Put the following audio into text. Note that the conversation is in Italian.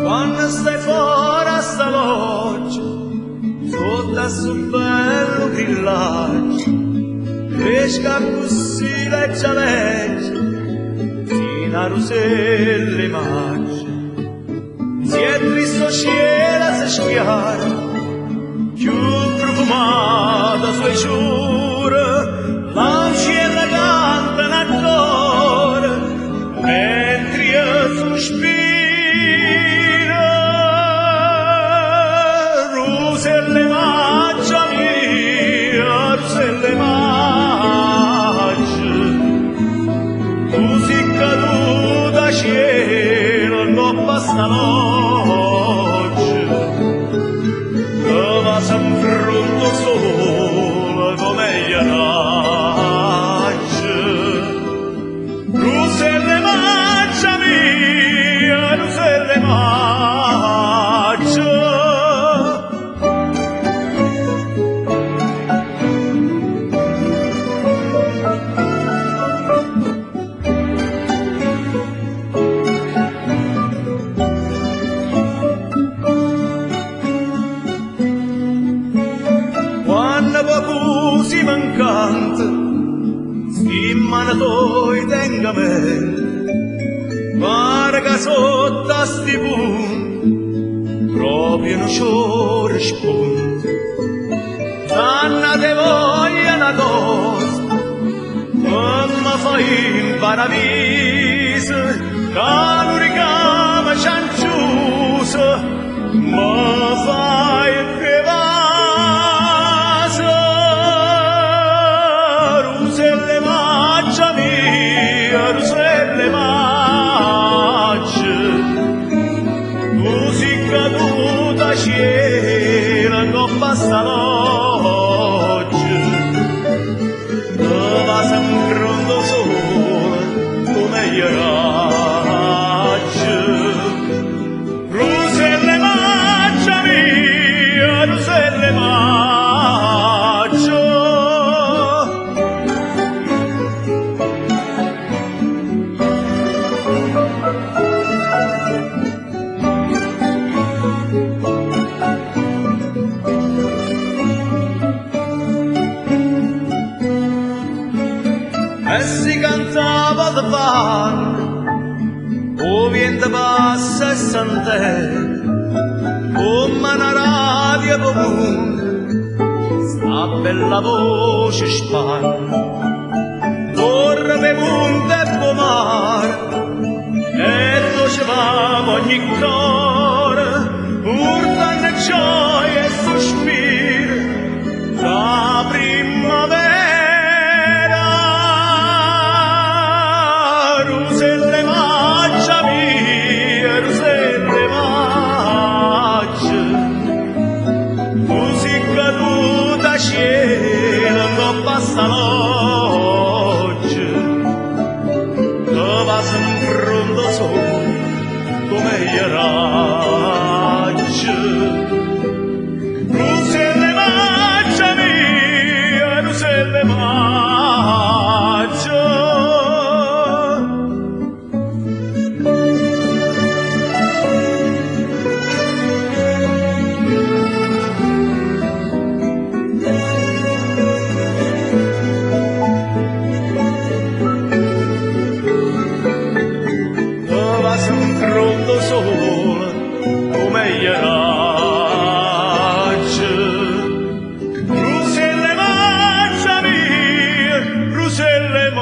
Quando stai fuori a sta loggia, sotto a sul bello villaggio, pesca così leggia leggia, fino a Ruselle Maggia. Si è tristo cielo si schiara, più profumata sua giura, l'ancella cantano ancora, mentre io sospiro. Ruselle Maggia mia, Ruselle Maggia, così caduta cielo non basta l'oggi, che va sempre un sole come gli raggi. Ruselle Maggia mia, Ruselle Maggia, così mancante, schimmano toi tenga me, pare che sotto a sti punti, proprio non ci rispondi. Sanna te voglia una cosa, come fai in paradiso, che non ricama cianciuso, ma fai che va. Ruselle Maggia mia, Ruselle Maggia, così caduta cielo non basta l'oggi, che va sempre un sole come gli raggi. Ruselle Maggia mia, Ruselle Maggia, e si cantava da bar, o vento passa e sente, come una radio comune, sta bella voce spara, torre per monte e pomare, e docevamo ogni cuore, urlando gioia e sospiro, la primavera. Ruselle Maggia mia, Ruselle Maggia, così caduta cielo non basta l'oggi, che va sempre un sole come gli raggi. Ruselle Maggia mia, Ruselle Maggia, un sole come gli raggi. Ruselle Maggia mia, Ruselle Maggia.